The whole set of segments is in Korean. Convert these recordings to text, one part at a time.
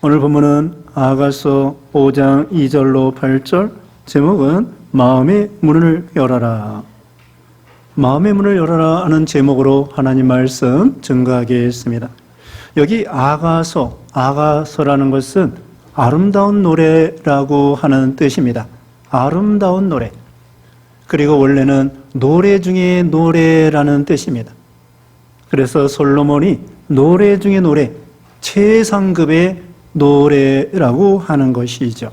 오늘 본문은 아가서 5장 2절로 8절, 제목은 마음의 문을 열어라. 마음의 문을 열어라 하는 제목으로 하나님 말씀 증거하겠습니다. 여기 아가서라는 것은 아름다운 노래라고 하는 뜻입니다. 아름다운 노래. 그리고 원래는 노래 중에 노래라는 뜻입니다. 그래서 솔로몬이 노래 중에 노래, 최상급의 노래라고 하는 것이죠.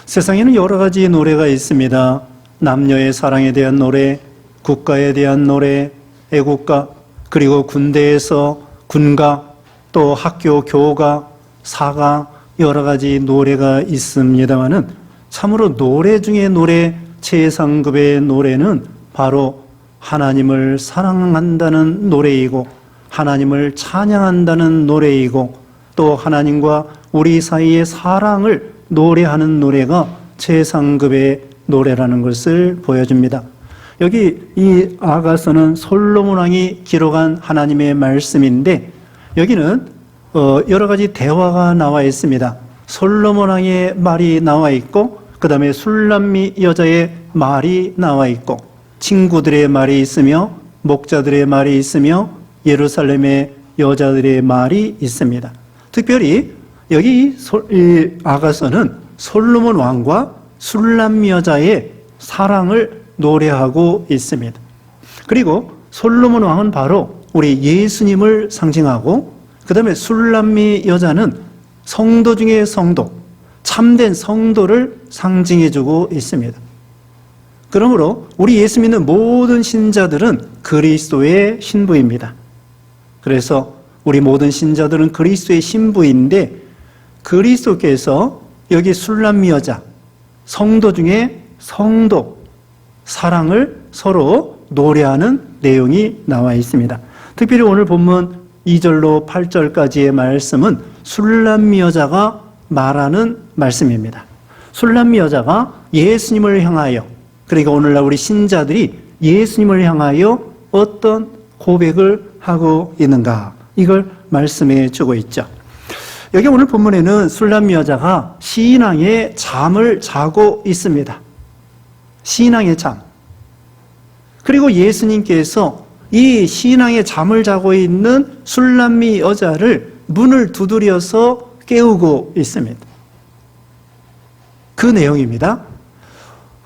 세상에는 여러 가지 노래가 있습니다. 남녀의 사랑에 대한 노래, 국가에 대한 노래, 애국가, 그리고 군대에서 군가, 또 학교 교가, 사가, 여러 가지 노래가 있습니다만은 참으로 노래 중에 노래, 최상급의 노래는 바로 하나님을 사랑한다는 노래이고 하나님을 찬양한다는 노래이고 또 하나님과 우리 사이의 사랑을 노래하는 노래가 최상급의 노래라는 것을 보여줍니다. 여기 이 아가서는 솔로몬 왕이 기록한 하나님의 말씀인데 여기는 여러 가지 대화가 나와 있습니다. 솔로몬 왕의 말이 나와 있고 그 다음에 술람미 여자의 말이 나와 있고 친구들의 말이 있으며 목자들의 말이 있으며 예루살렘의 여자들의 말이 있습니다. 특별히 여기 이 아가서는 솔로몬 왕과 술람미 여자의 사랑을 노래하고 있습니다. 그리고 솔로몬 왕은 바로 우리 예수님을 상징하고 그 다음에 술람미 여자는 성도 중에 성도, 참된 성도를 상징해주고 있습니다. 그러므로 우리 예수 믿는 모든 신자들은 그리스도의 신부입니다. 그래서 우리 모든 신자들은 그리스도의 신부인데 그리스도께서 여기 술람미 여자, 성도 중에 성도, 사랑을 서로 노래하는 내용이 나와 있습니다. 특별히 오늘 본문 2절로 8절까지의 말씀은 술람미 여자가 말하는 말씀입니다. 술람미 여자가 예수님을 향하여, 그러니까 오늘날 우리 신자들이 예수님을 향하여 어떤 고백을 하고 있는가, 이걸 말씀해 주고 있죠. 여기 오늘 본문에는 술람미 여자가 신앙의 잠을 자고 있습니다. 신앙의 잠. 그리고 예수님께서 이 신앙의 잠을 자고 있는 술람미 여자를 문을 두드려서 깨우고 있습니다. 그 내용입니다.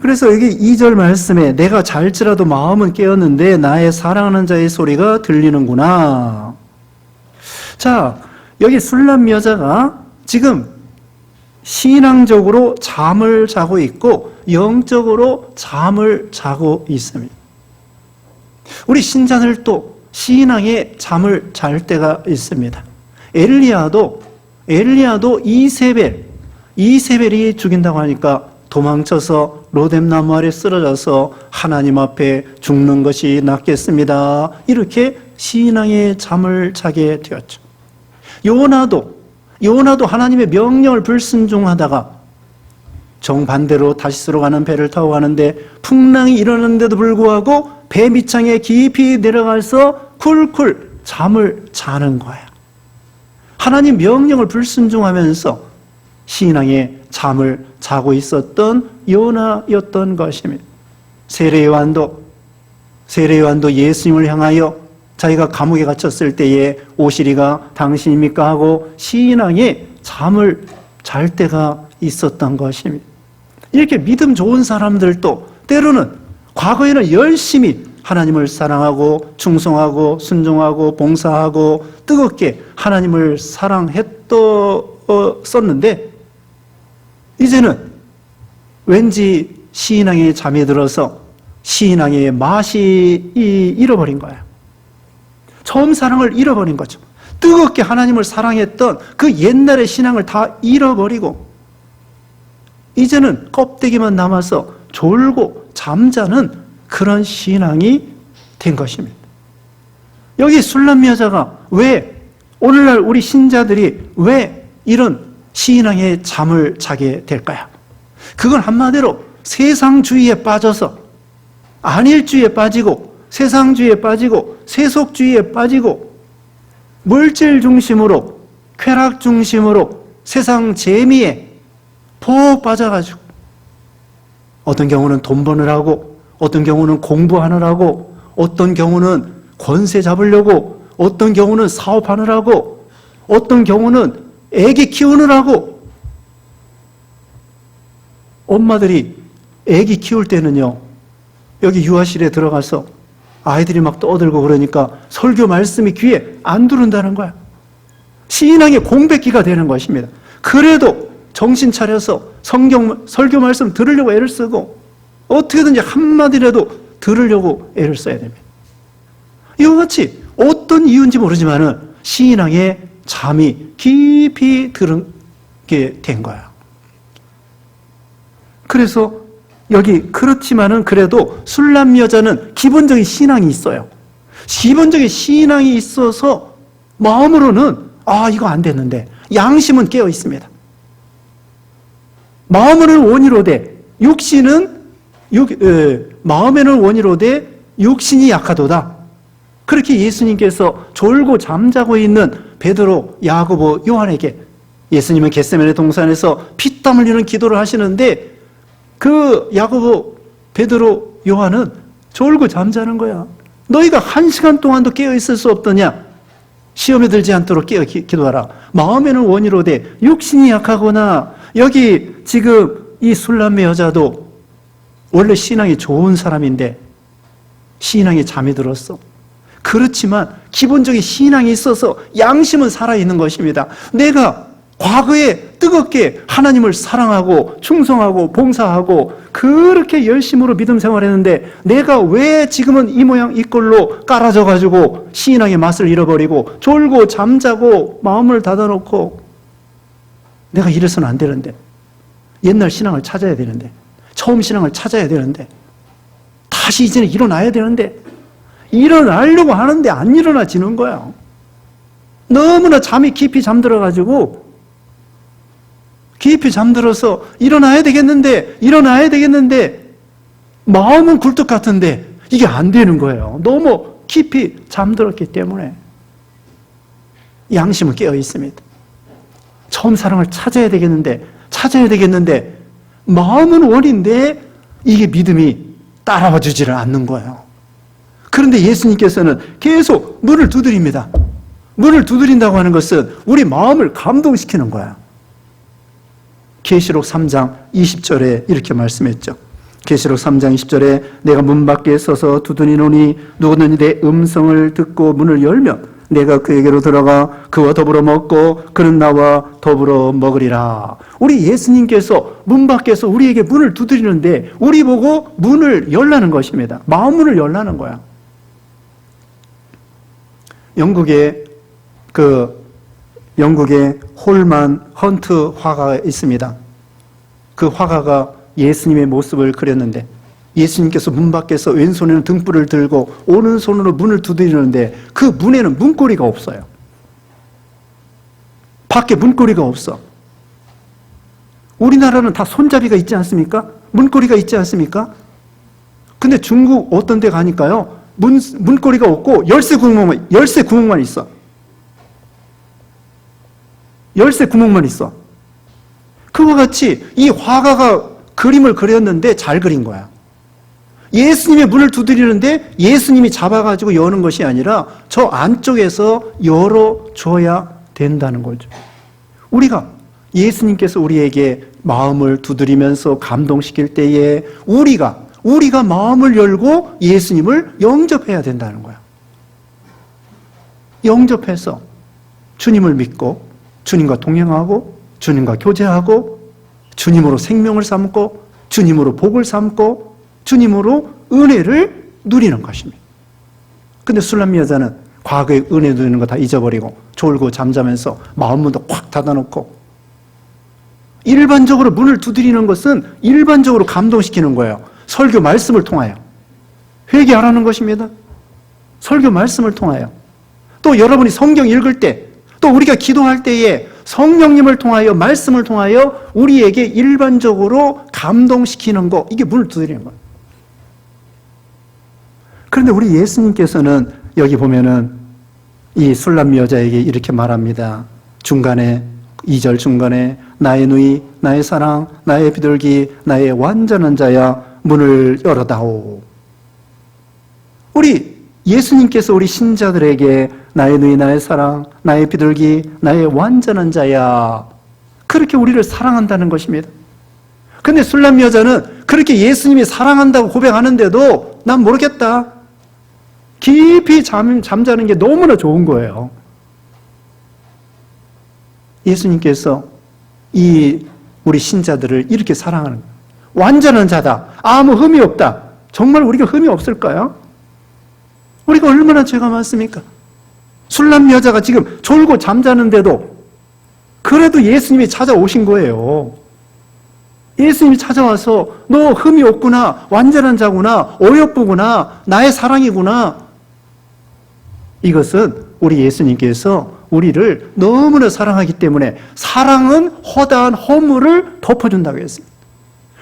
그래서 여기 2절 말씀에 내가 잘지라도 마음은 깨었는데 나의 사랑하는 자의 소리가 들리는구나. 자, 여기 술람미 여자가 지금 신앙적으로 잠을 자고 있고 영적으로 잠을 자고 있습니다. 우리 신자들도 신앙의 잠을 잘 때가 있습니다. 엘리야도 이세벨이 죽인다고 하니까 도망쳐서 로뎀나무 아래 쓰러져서 하나님 앞에 죽는 것이 낫겠습니다. 이렇게 신앙의 잠을 자게 되었죠. 요나도 하나님의 명령을 불순종하다가 정반대로 다시스로 가는 배를 타고 가는데 풍랑이 일어났는데도 불구하고 배 밑창에 깊이 내려가서 쿨쿨 잠을 자는 거예요. 하나님 명령을 불순종하면서 신앙의 잠을 자고 있었던 요나였던 것입니다. 세례요한도 예수님을 향하여 자기가 감옥에 갇혔을 때에 오시리가 당신입니까 하고 신앙의 잠을 잘 때가 있었던 것입니다. 이렇게 믿음 좋은 사람들도 때로는 과거에는 열심히 하나님을 사랑하고 충성하고 순종하고 봉사하고 뜨겁게 하나님을 사랑했었는데 이제는 왠지 신앙의 잠에 들어서 신앙의 맛이 잃어버린 거예요. 처음 사랑을 잃어버린 거죠. 뜨겁게 하나님을 사랑했던 그 옛날의 신앙을 다 잃어버리고 이제는 껍데기만 남아서 졸고 잠자는 그런 신앙이 된 것입니다. 여기 술람미 여자가 왜 오늘날 우리 신자들이 왜 이런 신앙의 잠을 자게 될까요? 그건 한마디로 세상주의에 빠져서 안일주의에 빠지고 세상주의에 빠지고 세속주의에 빠지고 물질 중심으로 쾌락 중심으로 세상 재미에 푹 빠져가지고 어떤 경우는 돈 버느라고, 어떤 경우는 공부하느라고, 어떤 경우는 권세 잡으려고, 어떤 경우는 사업하느라고, 어떤 경우는 애기 키우느라고. 엄마들이 애기 키울 때는요, 여기 유아실에 들어가서 아이들이 막 떠들고 그러니까 설교 말씀이 귀에 안 들어온다는 거야. 신앙의 공백기가 되는 것입니다. 그래도 정신 차려서 설교 말씀 들으려고 애를 쓰고 어떻게든지 한마디라도 들으려고 애를 써야 됩니다. 이와 같이 어떤 이유인지 모르지만은 신앙에 잠이 깊이 들게 된 거야. 그래서 여기 그렇지만은 그래도 술람 여자는 기본적인 신앙이 있어요. 기본적인 신앙이 있어서 마음으로는 이거 안 됐는데 양심은 깨어 있습니다. 마음에는 원이로되 마음에는 원이로되 육신이 약하도다. 그렇게 예수님께서 졸고 잠자고 있는 베드로, 야고보, 요한에게 예수님은 겟세마네 동산에서 피땀 흘리는 기도를 하시는데 그 야고보, 베드로, 요한은 졸고 잠자는 거야. 너희가 1시간 동안도 깨어 있을 수 없더냐? 시험에 들지 않도록 깨어 기도하라. 마음에는 원이로되 육신이 약하거나. 여기 지금 이 술람의 여자도 원래 신앙이 좋은 사람인데 신앙에 잠이 들었어. 그렇지만 기본적인 신앙이 있어서 양심은 살아있는 것입니다. 내가 과거에 뜨겁게 하나님을 사랑하고 충성하고 봉사하고 그렇게 열심으로 믿음 생활했는데 내가 왜 지금은 이 모양 이 꼴로 깔아져가지고 신앙의 맛을 잃어버리고 졸고 잠자고 마음을 닫아놓고 내가 이래서는 안 되는데, 옛날 신앙을 찾아야 되는데, 처음 신앙을 찾아야 되는데, 다시 이제는 일어나야 되는데 일어나려고 하는데 안 일어나지는 거야. 너무나 잠이 깊이 잠들어가지고 깊이 잠들어서 일어나야 되겠는데 마음은 굴뚝 같은데 이게 안 되는 거예요. 너무 깊이 잠들었기 때문에. 양심은 깨어 있습니다. 처음 사랑을 찾아야 되겠는데 마음은 원인데 이게 믿음이 따라와 주지를 않는 거예요. 그런데 예수님께서는 계속 문을 두드립니다. 문을 두드린다고 하는 것은 우리 마음을 감동시키는 거야. 계시록 3장 20절에 이렇게 말씀했죠. 계시록 3장 20절에 내가 문 밖에 서서 두드리노니 누구든지 내 음성을 듣고 문을 열면 내가 그에게로 들어가 그와 더불어 먹고 그는 나와 더불어 먹으리라. 우리 예수님께서 문 밖에서 우리에게 문을 두드리는데 우리 보고 문을 열라는 것입니다. 마음문을 열라는 거야. 영국에 홀만 헌트 화가가 있습니다. 그 화가가 예수님의 모습을 그렸는데 예수님께서 문 밖에서 왼손에는 등불을 들고 오른손으로 문을 두드리는데 그 문에는 문고리가 없어요. 밖에 문고리가 없어. 우리나라는 다 손잡이가 있지 않습니까? 문고리가 있지 않습니까? 근데 중국 어떤 데 가니까요, 문고리가 없고 열쇠 구멍만 있어. 열쇠 구멍만 있어. 그와 같이 이 화가가 그림을 그렸는데 잘 그린 거야. 예수님의 문을 두드리는데 예수님이 잡아가지고 여는 것이 아니라 저 안쪽에서 열어줘야 된다는 거죠. 우리가 예수님께서 우리에게 마음을 두드리면서 감동시킬 때에 우리가 마음을 열고 예수님을 영접해야 된다는 거야. 영접해서 주님을 믿고 주님과 동행하고 주님과 교제하고 주님으로 생명을 삼고 주님으로 복을 삼고 주님으로 은혜를 누리는 것입니다. 근데 술람 여자는 과거에 은혜 누리는 거 다 잊어버리고 졸고 잠자면서 마음문도 확 닫아놓고 일반적으로 문을 두드리는 것은 일반적으로 감동시키는 거예요. 설교 말씀을 통하여 회개하라는 것입니다. 설교 말씀을 통하여 또 여러분이 성경 읽을 때 또 우리가 기도할 때에 성령님을 통하여 말씀을 통하여 우리에게 일반적으로 감동시키는 거, 이게 문을 두드리는 거예요. 그런데 우리 예수님께서는 여기 보면은 이 술람 여자에게 이렇게 말합니다. 중간에 2절 중간에 나의 누이, 나의 사랑, 나의 비둘기, 나의 완전한 자야 문을 열어다오. 우리 예수님께서 우리 신자들에게 나의 누이, 나의 사랑, 나의 비둘기, 나의 완전한 자야, 그렇게 우리를 사랑한다는 것입니다. 근데 술람 여자는 그렇게 예수님이 사랑한다고 고백하는데도 난 모르겠다, 깊이 잠자는 게 너무나 좋은 거예요. 예수님께서 우리 신자들을 이렇게 사랑하는 거예요. 완전한 자다, 아무 흠이 없다. 정말 우리가 흠이 없을까요? 우리가 얼마나 죄가 많습니까? 술람 여자가 지금 졸고 잠자는데도 그래도 예수님이 찾아오신 거예요. 예수님이 찾아와서 너 흠이 없구나, 완전한 자구나, 어여쁘구나, 나의 사랑이구나. 이것은 우리 예수님께서 우리를 너무나 사랑하기 때문에 사랑은 허다한 허물을 덮어준다고 했습니다.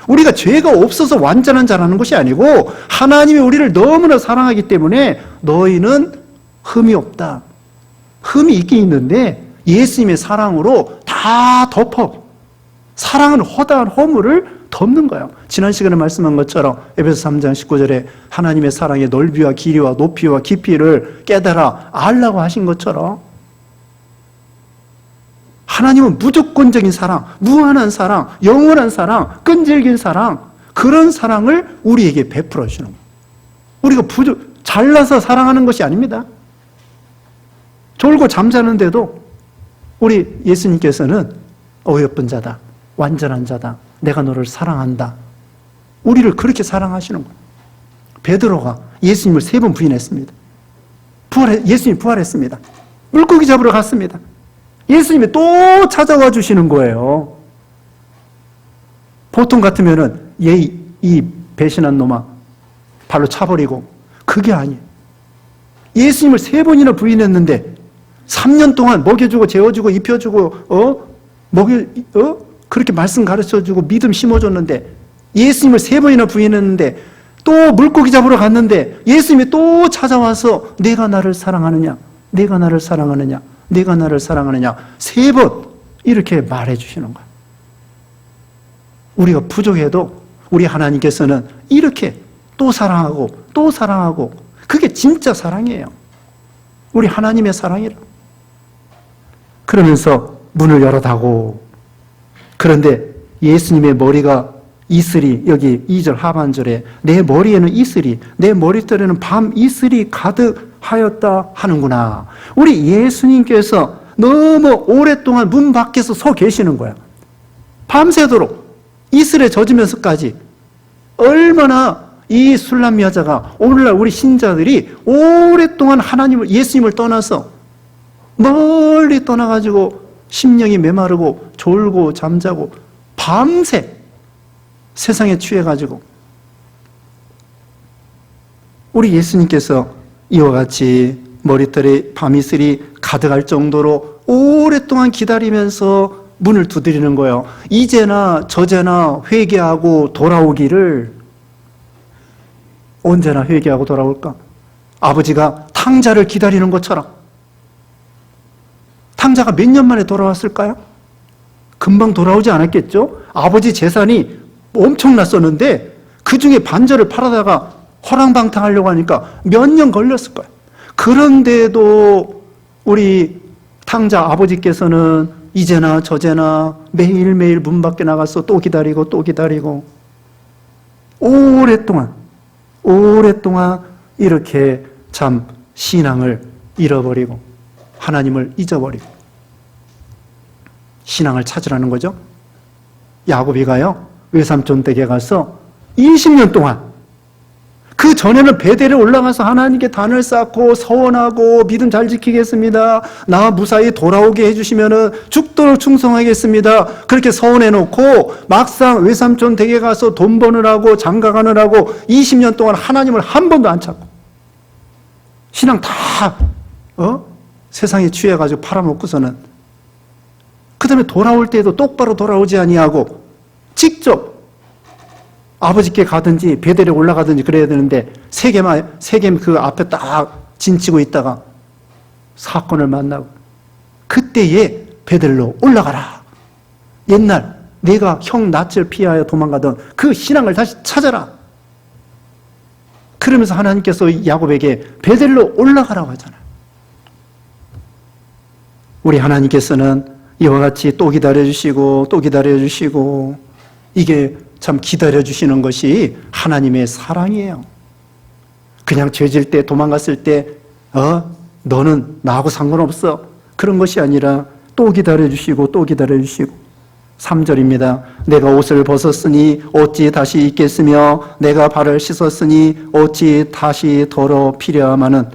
우리가 죄가 없어서 완전한 자라는 것이 아니고 하나님이 우리를 너무나 사랑하기 때문에 너희는 흠이 없다. 흠이 있긴 있는데 예수님의 사랑으로 다 덮어. 사랑은 허다한 허물을 덮는 거예요. 지난 시간에 말씀한 것처럼 에베소 3장 19절에 하나님의 사랑의 넓이와 길이와 높이와 깊이를 깨달아 알라고 하신 것처럼 하나님은 무조건적인 사랑, 무한한 사랑, 영원한 사랑, 끈질긴 사랑, 그런 사랑을 우리에게 베풀어 주는 거예요. 우리가 잘나서 사랑하는 것이 아닙니다. 졸고 잠자는데도 우리 예수님께서는 어여쁜 자다, 완전한 자다, 내가 너를 사랑한다, 우리를 그렇게 사랑하시는 거예요. 베드로가 예수님을 3번 부인했습니다. 예수님이 부활했습니다. 물고기 잡으러 갔습니다. 예수님이 또 찾아와 주시는 거예요. 보통 같으면은 이 배신한 놈아 발로 차버리고, 그게 아니에요. 예수님을 3번이나 부인했는데 3년 동안 먹여주고 재워주고 입혀주고 그렇게 말씀 가르쳐주고 믿음 심어줬는데 예수님을 3번이나 부인했는데 또 물고기 잡으러 갔는데 예수님이 또 찾아와서 내가 나를 사랑하느냐, 내가 나를 사랑하느냐, 내가 나를 사랑하느냐 3번 이렇게 말해 주시는 거예요. 우리가 부족해도 우리 하나님께서는 이렇게 또 사랑하고 또 사랑하고, 그게 진짜 사랑이에요. 우리 하나님의 사랑이라. 그러면서 문을 열어다고. 그런데 예수님의 머리가 이슬이, 여기 2절 하반절에 내 머리에는 이슬이, 내 머리털에는 밤 이슬이 가득하였다 하는구나. 우리 예수님께서 너무 오랫동안 문 밖에서 서 계시는 거야. 밤새도록 이슬에 젖으면서까지. 얼마나 이 술람 여자가, 오늘날 우리 신자들이 오랫동안 예수님을 떠나서 멀리 떠나가지고 심령이 메마르고 졸고 잠자고 밤새 세상에 취해가지고, 우리 예수님께서 이와 같이 머리털에 밤이슬이 가득할 정도로 오랫동안 기다리면서 문을 두드리는 거예요. 이제나 저제나 회개하고 돌아오기를. 언제나 회개하고 돌아올까? 아버지가 탕자를 기다리는 것처럼. 탕자가 몇 년 만에 돌아왔을까요? 금방 돌아오지 않았겠죠? 아버지 재산이 엄청났었는데 그 중에 반절을 팔아다가 허랑방탕하려고 하니까 몇 년 걸렸을 거예요. 그런데도 우리 탕자 아버지께서는 이제나 저제나 매일매일 문 밖에 나가서 또 기다리고 또 기다리고 오랫동안 이렇게 참 신앙을 잃어버리고 하나님을 잊어버리고 신앙을 찾으라는 거죠. 야곱이가요, 외삼촌 댁에 가서 20년 동안, 그 전에는 베델에 올라가서 하나님께 단을 쌓고 서원하고 믿음 잘 지키겠습니다, 나 무사히 돌아오게 해주시면 죽도록 충성하겠습니다, 그렇게 서원해놓고 막상 외삼촌 댁에 가서 돈 버느라고 장가가느라고 20년 동안 하나님을 한 번도 안 찾고 신앙 다 세상에 취해가지고 팔아먹고서는 그 다음에 돌아올 때에도 똑바로 돌아오지 아니하고 직접 아버지께 가든지 베델에 올라가든지 그래야 되는데 세겜 그 앞에 딱 진치고 있다가 사건을 만나고, 그때에 베들로 올라가라. 옛날 내가 형 낯을 피하여 도망가던 그 신앙을 다시 찾아라. 그러면서 하나님께서 야곱에게 베들로 올라가라고 하잖아요. 우리 하나님께서는 이와 같이 또 기다려주시고 또 기다려주시고, 이게 참 기다려주시는 것이 하나님의 사랑이에요. 그냥 죄질 때 도망갔을 때 너는 나하고 상관없어, 그런 것이 아니라 또 기다려주시고 또 기다려주시고. 3절입니다. 내가 옷을 벗었으니 어찌 다시 입겠으며 내가 발을 씻었으니 어찌 다시 더러피려마는.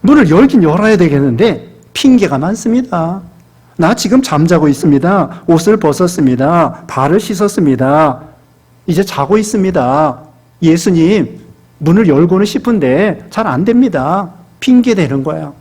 문을 열긴 열어야 되겠는데 핑계가 많습니다. 나 지금 잠자고 있습니다. 옷을 벗었습니다. 발을 씻었습니다. 이제 자고 있습니다. 예수님, 문을 열고는 싶은데 잘 안 됩니다. 핑계 대는 거야.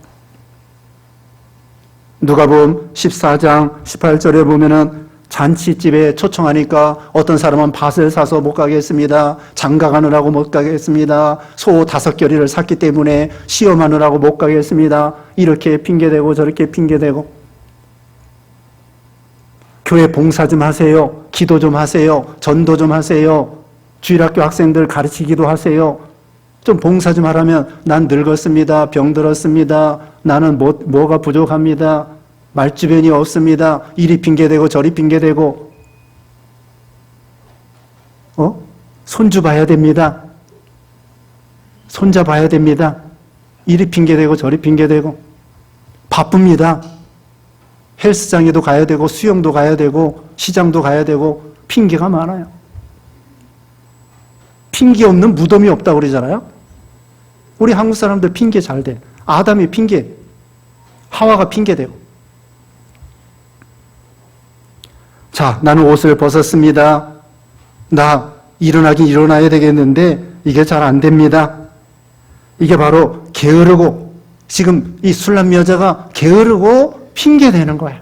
누가복음 14장 18절에 보면은 잔치집에 초청하니까 어떤 사람은 밭을 사서 못 가겠습니다. 장가 가느라고 못 가겠습니다. 소 5겨리를 샀기 때문에 시험하느라고 못 가겠습니다. 이렇게 핑계대고 저렇게 핑계대고. 교회 봉사 좀 하세요. 기도 좀 하세요. 전도 좀 하세요. 주일학교 학생들 가르치기도 하세요. 좀 봉사 좀 하라면 난 늙었습니다. 병들었습니다. 나는 뭐가 부족합니다. 말주변이 없습니다. 이리 핑계대고 저리 핑계대고. 손주 봐야 됩니다. 손자 봐야 됩니다. 이리 핑계대고 저리 핑계대고. 바쁩니다. 헬스장에도 가야 되고 수영도 가야 되고 시장도 가야 되고 핑계가 많아요. 핑계 없는 무덤이 없다고 그러잖아요. 우리 한국 사람들 핑계 잘 돼. 아담이 핑계, 하와가 핑계대고. 자, 나는 옷을 벗었습니다. 나 일어나긴 일어나야 되겠는데 이게 잘 안 됩니다. 이게 바로 게으르고, 지금 이 술람 여자가 게으르고 핑계대는 거야.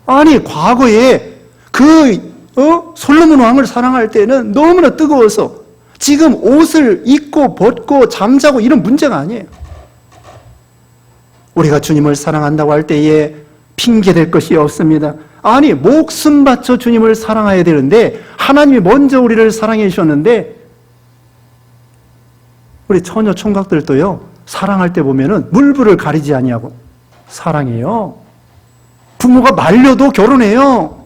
아니, 과거에 솔로몬 왕을 사랑할 때는 너무나 뜨거워서 지금 옷을 입고 벗고 잠자고 이런 문제가 아니에요. 우리가 주님을 사랑한다고 할 때에 핑계댈 것이 없습니다. 아니, 목숨 바쳐 주님을 사랑해야 되는데 하나님이 먼저 우리를 사랑해 주셨는데, 우리 처녀 총각들도요, 사랑할 때 보면은 물불을 가리지 아니하고 사랑해요. 부모가 말려도 결혼해요.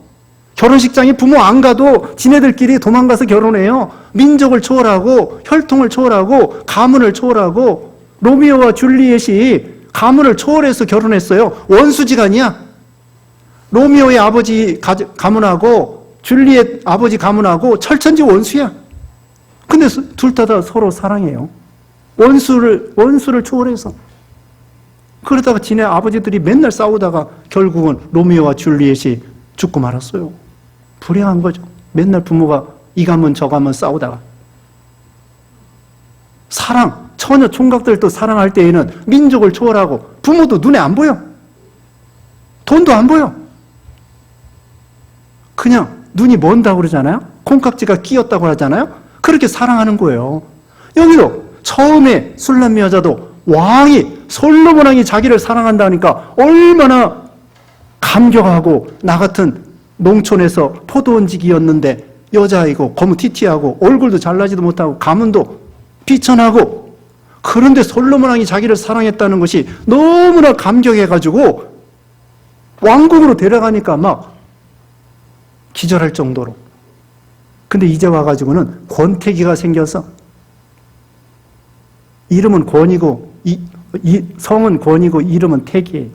결혼식장에 부모 안 가도 지네들끼리 도망가서 결혼해요. 민족을 초월하고 혈통을 초월하고 가문을 초월하고. 로미오와 줄리엣이 가문을 초월해서 결혼했어요. 원수지간이야. 로미오의 아버지 가문하고 줄리엣 아버지 가문하고 철천지 원수야. 근데 둘 다 서로 사랑해요. 원수를 초월해서. 그러다가 지네 아버지들이 맨날 싸우다가 결국은 로미오와 줄리엣이 죽고 말았어요. 불행한 거죠. 맨날 부모가 이 가문 저 가문 싸우다가. 사랑, 처녀 총각들도 사랑할 때에는 민족을 초월하고 부모도 눈에 안 보여. 돈도 안 보여. 그냥 눈이 먼다고 그러잖아요. 콩깍지가 끼었다고 하잖아요. 그렇게 사랑하는 거예요. 여기도 처음에 술람 여자도 솔로몬 왕이 자기를 사랑한다니까 얼마나 감격하고, 나 같은 농촌에서 포도원지기였는데 여자이고 거무튀튀하고 얼굴도 잘나지도 못하고 가문도 비천하고, 그런데 솔로몬 왕이 자기를 사랑했다는 것이 너무나 감격해가지고 왕궁으로 데려가니까 막 기절할 정도로. 근데 이제 와가지고는 권태기가 생겨서, 이름은 권이고 성은 권이고 이름은 태기예요.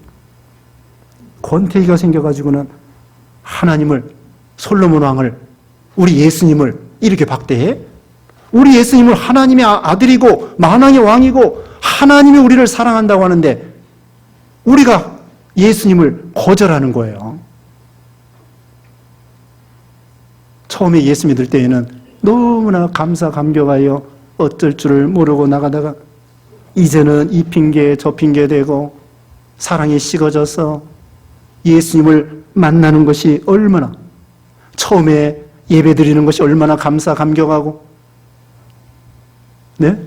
권태기가 생겨가지고는 하나님을, 솔로몬 왕을, 우리 예수님을 이렇게 박대해? 우리 예수님을 하나님의 아들이고 만왕의 왕이고 하나님이 우리를 사랑한다고 하는데 우리가 예수님을 거절하는 거예요. 처음에 예수 믿을 때에는 너무나 감사감격하여 어쩔 줄을 모르고 나가다가 이제는 이 핑계 저 핑계 대고 사랑이 식어져서 예수님을 만나는 것이 얼마나, 처음에 예배 드리는 것이 얼마나 감사감격하고, 네?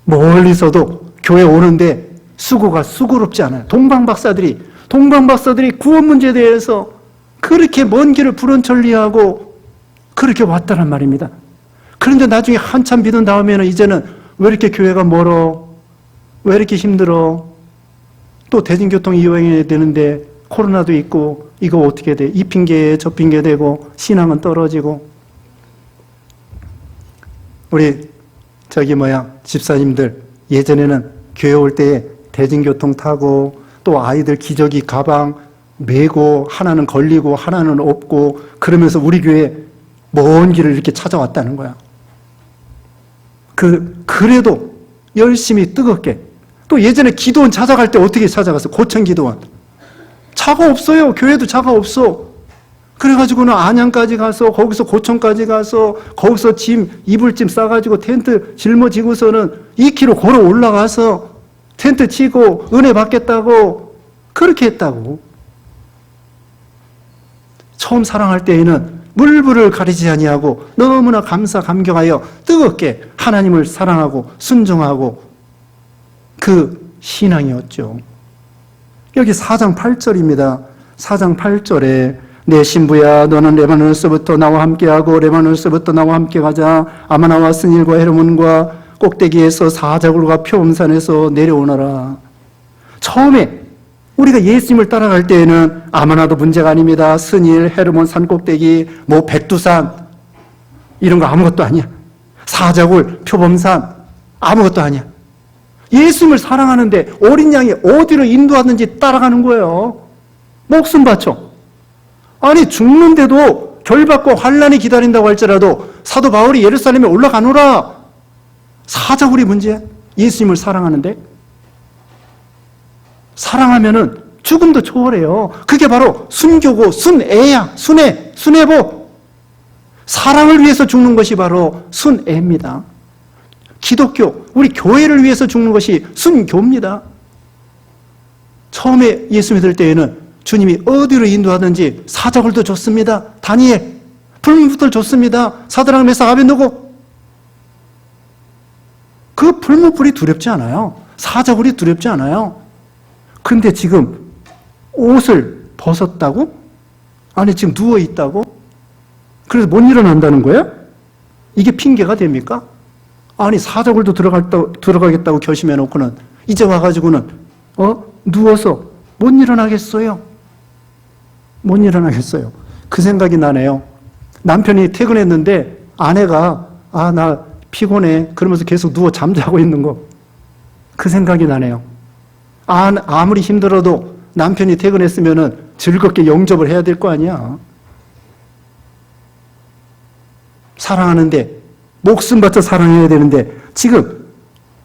멀리서도 교회 오는데 수고가 수고롭지 않아요. 동방박사들이 구원 문제에 대해서 그렇게 먼 길을 부른천리하고 그렇게 왔다는 말입니다. 그런데 나중에 한참 믿은 다음에는 이제는 왜 이렇게 교회가 멀어? 왜 이렇게 힘들어? 또 대중교통 이용해야 되는데 코로나도 있고 이거 어떻게 돼? 이 핑계에 저 핑계 대고 신앙은 떨어지고. 우리 집사님들 예전에는 교회 올 때 대중교통 타고 또 아이들 기저귀 가방 메고 하나는 걸리고 하나는 없고 그러면서 우리 교회 먼 길을 이렇게 찾아왔다는 거야. 그래도 열심히 뜨겁게. 또 예전에 기도원 찾아갈 때 어떻게 찾아갔어? 고천 기도원. 차가 없어요. 교회도 차가 없어. 그래가지고는 안양까지 가서 거기서 고천까지 가서 거기서 이불짐 싸가지고 텐트 짊어지고서는 2km 걸어 올라가서 텐트 치고 은혜 받겠다고 그렇게 했다고. 처음 사랑할 때에는 물불을 가리지 아니하고 너무나 감격하여 뜨겁게 하나님을 사랑하고 순종하고 그 신앙이었죠. 여기 4장 8절입니다. 4장 8절에 내 신부야 너는 레바논에서부터 나와 함께하고 레바논에서부터 나와 함께 가자. 아마나와 스닐과 헤르몬과 꼭대기에서 사자굴과 표음산에서 내려오너라. 처음에 우리가 예수님을 따라갈 때에는 아마나도 문제가 아닙니다. 스닐, 헤르몬 산꼭대기, 백두산 이런 거 아무것도 아니야. 사자굴, 표범산 아무것도 아니야. 예수님을 사랑하는데 어린 양이 어디로 인도하든지 따라가는 거예요. 목숨 바쳐. 아니 죽는데도 결받고 환난이 기다린다고 할지라도 사도 바울이 예루살렘에 올라가노라. 사자굴이 문제야. 예수님을 사랑하는데 사랑하면은 죽음도 초월해요. 그게 바로 순교고 순애야. 순애보. 사랑을 위해서 죽는 것이 바로 순애입니다. 기독교, 우리 교회를 위해서 죽는 것이 순교입니다. 처음에 예수 믿을 때에는 주님이 어디로 인도하든지 사자굴도 좋습니다. 다니엘, 불문불도 좋습니다. 사드락 메삭 아벳느고. 그 불문불이 두렵지 않아요. 사자굴이 두렵지 않아요. 근데 지금 옷을 벗었다고? 아니 지금 누워있다고? 그래서 못 일어난다는 거예요? 이게 핑계가 됩니까? 아니 사자굴도 들어가겠다고 결심해 놓고는 이제 와가지고는 누워서 못 일어나겠어요. 못 일어나겠어요. 그 생각이 나네요. 남편이 퇴근했는데 아내가 나 피곤해 그러면서 계속 누워 잠자고 있는 거. 그 생각이 나네요. 아무리 힘들어도 남편이 퇴근했으면은 즐겁게 영접을 해야 될 거 아니야. 사랑하는데 목숨 바쳐 사랑해야 되는데 지금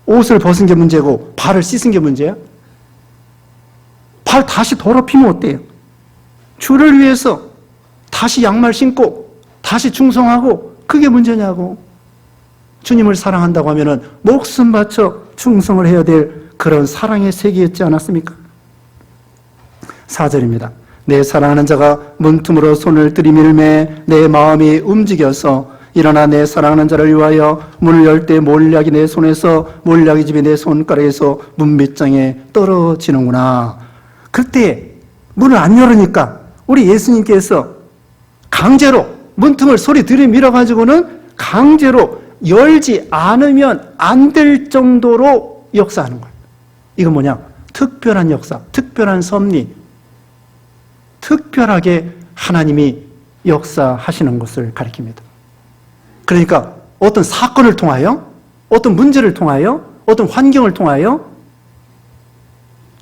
옷을 벗은 게 문제고 발을 씻은 게 문제야? 발 다시 더럽히면 어때요? 주를 위해서 다시 양말 신고 다시 충성하고 그게 문제냐고. 주님을 사랑한다고 하면은 목숨 바쳐 충성을 해야 될 그런 사랑의 세계였지 않았습니까? 4절입니다. 내 사랑하는 자가 문틈으로 손을 들이밀매 내 마음이 움직여서 일어나 내 사랑하는 자를 위하여 문을 열 때 몰약이 내 손에서 몰약이 집이 내 손가락에서 문빗장에 떨어지는구나. 그때 문을 안 열으니까 우리 예수님께서 강제로 문틈을 소리 들이밀어가지고는 강제로 열지 않으면 안 될 정도로 역사하는 거예요. 이건 뭐냐? 특별한 역사, 특별한 섭리, 특별하게 하나님이 역사하시는 것을 가리킵니다. 그러니까 어떤 사건을 통하여, 어떤 문제를 통하여, 어떤 환경을 통하여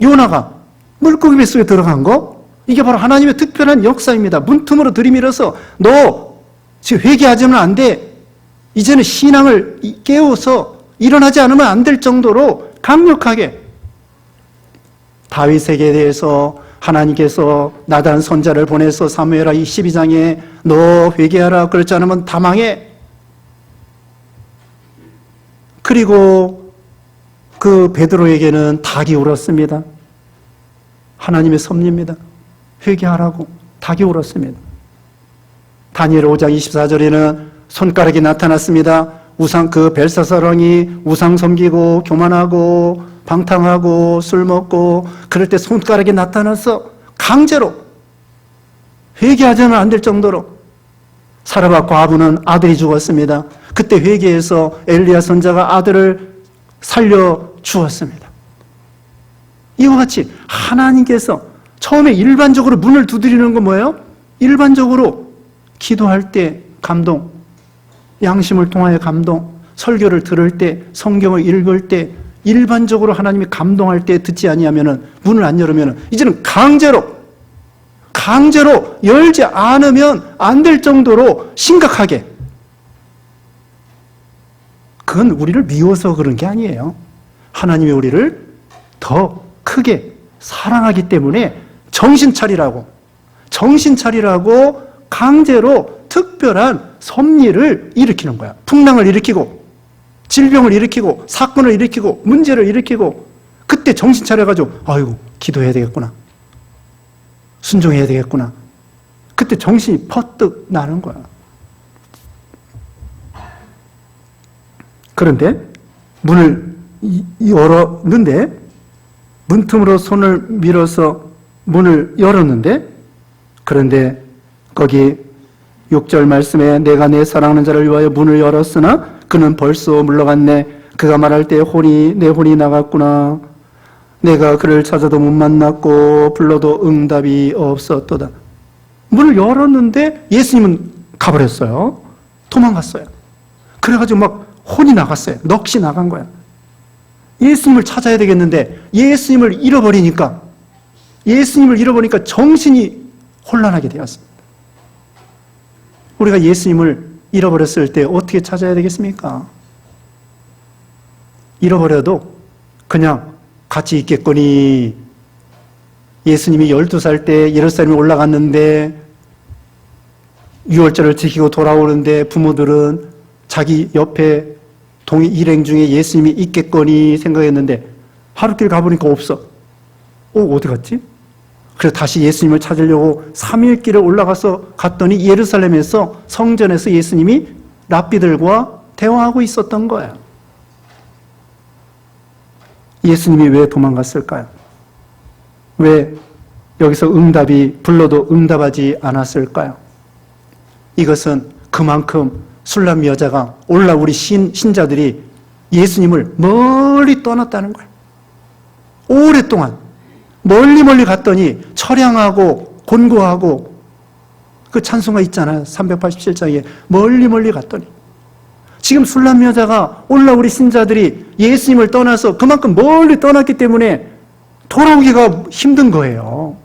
요나가 물고기 뱃속에 들어간 거, 이게 바로 하나님의 특별한 역사입니다. 문틈으로 들이밀어서 너 지금 회개하지는 안 돼. 이제는 신앙을 깨워서 일어나지 않으면 안 될 정도로 강력하게 다윗에게 대해서 하나님께서 나단 선자를 보내서 사무엘하 22장에 너 회개하라 그렇지 않으면 다 망해. 그리고 그 베드로에게는 닭이 울었습니다. 하나님의 섭리입니다. 회개하라고 닭이 울었습니다. 다니엘 5장 24절에는 손가락이 나타났습니다. 그 벨사사랑이 우상 섬기고 교만하고 방탕하고 술 먹고 그럴 때 손가락이 나타나서 강제로 회개하자면 안 될 정도로 사르밧 과부는 아들이 죽었습니다. 그때 회개해서 엘리야 선지자가 아들을 살려 주었습니다. 이와 같이 하나님께서 처음에 일반적으로 문을 두드리는 건 뭐예요? 일반적으로 기도할 때 감동, 양심을 통하여 감동, 설교를 들을 때, 성경을 읽을 때 일반적으로 하나님이 감동할 때 듣지 아니하면은 문을 안 열으면은 이제는 강제로 열지 않으면 안 될 정도로 심각하게. 그건 우리를 미워서 그런 게 아니에요. 하나님이 우리를 더 크게 사랑하기 때문에 정신 차리라고 강제로 특별한 섭리를 일으키는 거야. 풍랑을 일으키고 질병을 일으키고 사건을 일으키고 문제를 일으키고 그때 정신 차려가지고 아이고 기도해야 되겠구나. 순종해야 되겠구나. 그때 정신이 퍼뜩 나는 거야. 그런데 문을 열었는데 문틈으로 손을 밀어서 문을 열었는데 그런데 거기 6절 말씀에 내가 내 사랑하는 자를 위하여 문을 열었으나 그는 벌써 물러갔네. 그가 말할 때 내 혼이 나갔구나. 내가 그를 찾아도 못 만났고 불러도 응답이 없었도다. 문을 열었는데 예수님은 가버렸어요. 도망갔어요. 그래가지고 막 혼이 나갔어요. 넋이 나간 거야. 예수님을 찾아야 되겠는데 예수님을 잃어버리니까 정신이 혼란하게 되었습니다. 우리가 예수님을 잃어버렸을 때 어떻게 찾아야 되겠습니까? 잃어버려도 그냥 같이 있겠거니. 예수님이 12살 때 예루살렘에 올라갔는데 유월절을 지키고 돌아오는데 부모들은 자기 옆에 일행 중에 예수님이 있겠거니 생각했는데 하루길 가보니까 없어. 어디 갔지? 그래서 다시 예수님을 찾으려고 3일 길을 올라가서 갔더니 예루살렘에서 성전에서 예수님이 랍비들과 대화하고 있었던 거예요. 예수님이 왜 도망갔을까요? 왜 여기서 불러도 응답하지 않았을까요? 이것은 그만큼 술람 여자가 우리 신자들이 예수님을 멀리 떠났다는 거예요. 오랫동안 멀리 갔더니 처량하고 곤고하고 그 찬송가 있잖아요. 387장에 멀리 갔더니 지금 술람 여자가 우리 신자들이 예수님을 떠나서 그만큼 멀리 떠났기 때문에 돌아오기가 힘든 거예요.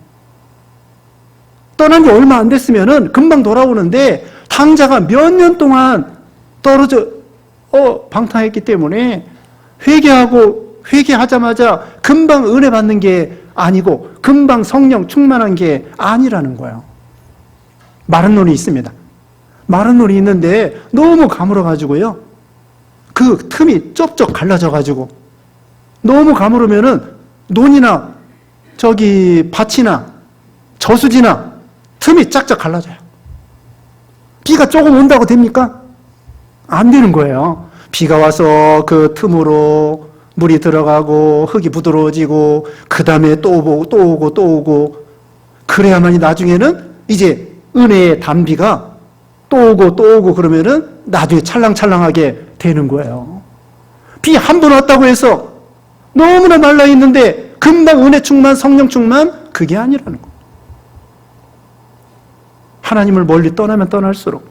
떠난 지 얼마 안 됐으면은 금방 돌아오는데 당자가 몇 년 동안 떨어져 방탕했기 때문에 회개하자마자 금방 은혜 받는 게 아니고 금방 성령 충만한 게 아니라는 거예요. 마른 논이 있습니다. 마른 논이 있는데 너무 가물어가지고요. 그 틈이 쩍쩍 갈라져가지고 너무 가물으면은 논이나 밭이나 저수지나 틈이 짝짝 갈라져요. 비가 조금 온다고 됩니까? 안 되는 거예요. 비가 와서 그 틈으로 물이 들어가고 흙이 부드러워지고 그 다음에 또 오고 그래야만이 나중에는 이제 은혜의 단비가 또 오고 그러면은 나중에 찰랑찰랑하게 되는 거예요. 비 한 번 왔다고 해서 너무나 말라 있는데 금방 은혜 충만, 성령 충만 그게 아니라는 거예요. 하나님을 멀리 떠나면 떠날수록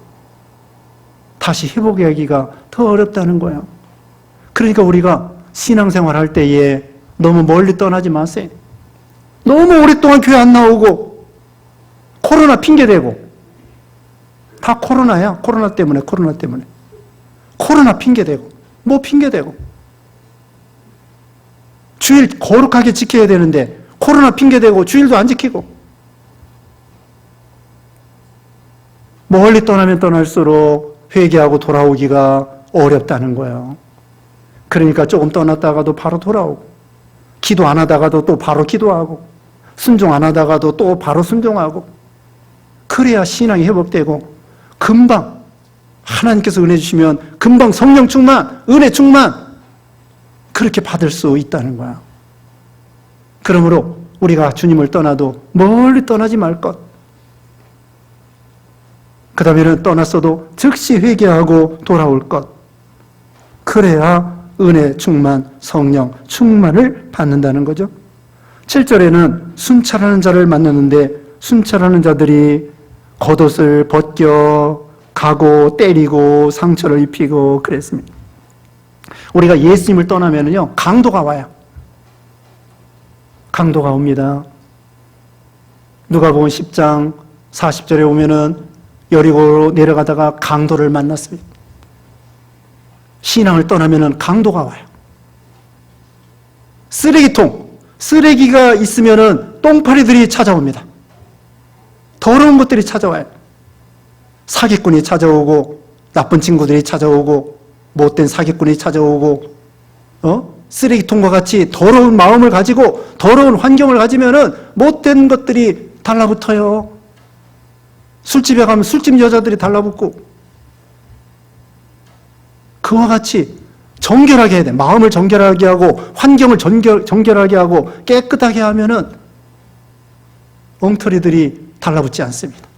다시 회복하기가 더 어렵다는 거예요. 그러니까 우리가 신앙생활 할 때에 너무 멀리 떠나지 마세요. 너무 오랫동안 교회 안 나오고 코로나 핑계대고 다 코로나야. 코로나 때문에 코로나 핑계대고 뭐 핑계대고 주일 거룩하게 지켜야 되는데 코로나 핑계대고 주일도 안 지키고 멀리 떠나면 떠날수록 회개하고 돌아오기가 어렵다는 거예요. 그러니까 조금 떠났다가도 바로 돌아오고 기도 안 하다가도 또 바로 기도하고 순종 안 하다가도 또 바로 순종하고 그래야 신앙이 회복되고 금방 하나님께서 은혜 주시면 금방 성령 충만, 은혜 충만 그렇게 받을 수 있다는 거야. 그러므로 우리가 주님을 떠나도 멀리 떠나지 말 것. 그 다음에는 떠났어도 즉시 회개하고 돌아올 것. 그래야 은혜 충만, 성령 충만을 받는다는 거죠. 7절에는 순찰하는 자를 만나는데 순찰하는 자들이 겉옷을 벗겨 가고 때리고 상처를 입히고 그랬습니다. 우리가 예수님을 떠나면요 강도가 와요. 강도가 옵니다. 누가복음 10장 40절에 오면은 여리고로 내려가다가 강도를 만났습니다. 신앙을 떠나면은 강도가 와요. 쓰레기가 있으면은 똥파리들이 찾아옵니다. 더러운 것들이 찾아와요. 사기꾼이 찾아오고 나쁜 친구들이 찾아오고 못된 사기꾼이 찾아오고 쓰레기통과 같이 더러운 마음을 가지고 더러운 환경을 가지면은 못된 것들이 달라붙어요. 술집에 가면 술집 여자들이 달라붙고 그와 같이 정결하게 해야 돼. 마음을 정결하게 하고 환경을 정결하게 하고 깨끗하게 하면은 엉터리들이 달라붙지 않습니다.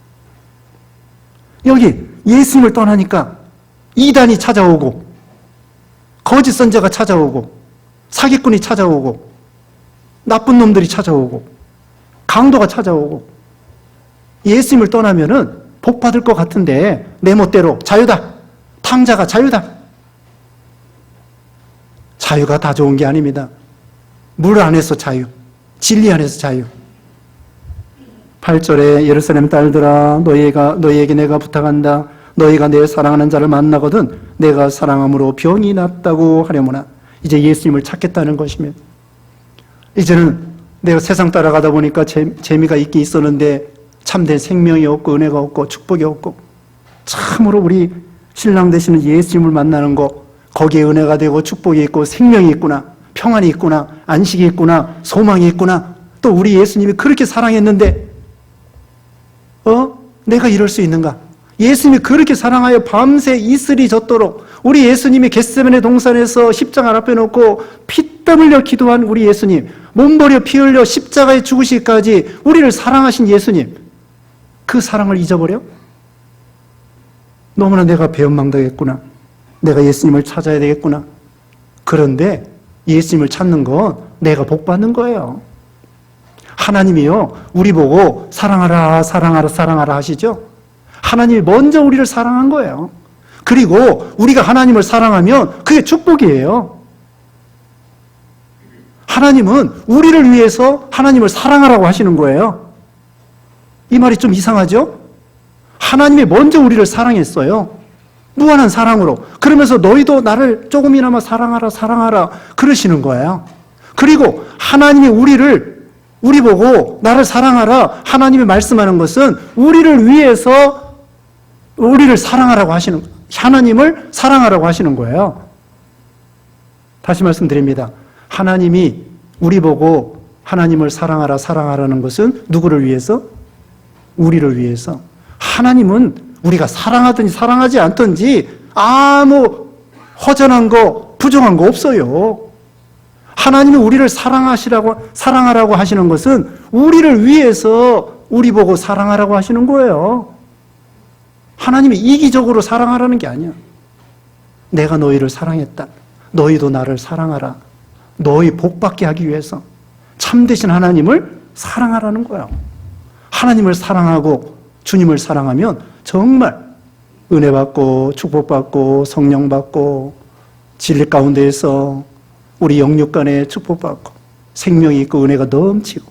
여기 예수님을 떠나니까 이단이 찾아오고 거짓 선자가 찾아오고 사기꾼이 찾아오고 나쁜 놈들이 찾아오고 강도가 찾아오고 예수님을 떠나면은 복 받을 것 같은데 내 멋대로 자유다. 탕자가 자유다. 자유가 다 좋은 게 아닙니다. 물 안에서 자유, 진리 안에서 자유. 8절에 예루살렘 딸들아 너희에게 내가 부탁한다. 너희가 내 사랑하는 자를 만나거든 내가 사랑함으로 병이 낫다고 하려무나. 이제 예수님을 찾겠다는 것이면 이제는 내가 세상 따라가다 보니까 재미가 있긴 있었는데 참된 생명이 없고 은혜가 없고 축복이 없고 참으로 우리 신랑 되시는 예수님을 만나는 거 거기에 은혜가 되고 축복이 있고 생명이 있구나, 평안이 있구나, 안식이 있구나, 소망이 있구나. 또 우리 예수님이 그렇게 사랑했는데 내가 이럴 수 있는가? 예수님이 그렇게 사랑하여 밤새 이슬이 젖도록 우리 예수님이 겟세마네 동산에서 십자가 앞에 놓고 피땀 흘려 기도한 우리 예수님, 몸 버려 피 흘려 십자가에 죽으시기까지 우리를 사랑하신 예수님, 그 사랑을 잊어버려? 너무나 내가 배은망덕했구나. 내가 예수님을 찾아야 되겠구나. 그런데 예수님을 찾는 건 내가 복 받는 거예요. 하나님이요 우리 보고 사랑하라 사랑하라 사랑하라 하시죠. 하나님이 먼저 우리를 사랑한 거예요. 그리고 우리가 하나님을 사랑하면 그게 축복이에요. 하나님은 우리를 위해서 하나님을 사랑하라고 하시는 거예요. 이 말이 좀 이상하죠? 하나님이 먼저 우리를 사랑했어요. 무한한 사랑으로. 그러면서 너희도 나를 조금이나마 사랑하라 사랑하라 그러시는 거예요. 그리고 하나님이 우리 보고 나를 사랑하라 하나님이 말씀하는 것은 우리를 위해서 우리를 사랑하라고 하시는, 하나님을 사랑하라고 하시는 거예요. 다시 말씀드립니다. 하나님이 우리 보고 하나님을 사랑하라 사랑하라는 것은 누구를 위해서? 우리를 위해서. 하나님은 우리가 사랑하든지 사랑하지 않든지 아무 허전한 거 부정한 거 없어요. 하나님이 우리를 사랑하라고 하시는 것은 우리를 위해서 우리 보고 사랑하라고 하시는 거예요. 하나님이 이기적으로 사랑하라는 게 아니야. 내가 너희를 사랑했다. 너희도 나를 사랑하라. 너희 복받게 하기 위해서 참되신 하나님을 사랑하라는 거예요. 하나님을 사랑하고 주님을 사랑하면 정말 은혜 받고 축복받고 성령 받고 진리 가운데에서 우리 영육 간에 축복받고 생명이 있고 은혜가 넘치고.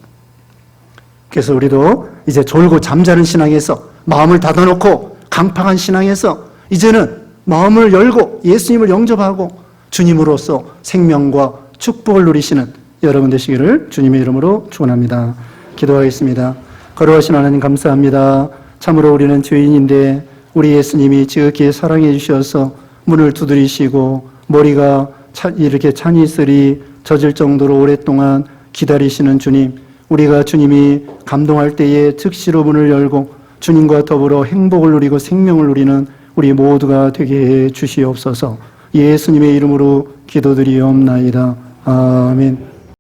그래서 우리도 이제 졸고 잠자는 신앙에서 마음을 닫아놓고 강팍한 신앙에서 이제는 마음을 열고 예수님을 영접하고 주님으로서 생명과 축복을 누리시는 여러분 되시기를 주님의 이름으로 축원합니다. 기도하겠습니다. 거룩하신 하나님 감사합니다. 참으로 우리는 죄인인데 우리 예수님이 지극히 사랑해 주셔서 문을 두드리시고 머리가 이렇게 찬이 있으리 젖을 정도로 오랫동안 기다리시는 주님, 우리가 주님이 감동할 때에 즉시로 문을 열고 주님과 더불어 행복을 누리고 생명을 누리는 우리 모두가 되게 해 주시옵소서. 예수님의 이름으로 기도드리옵나이다. 아멘.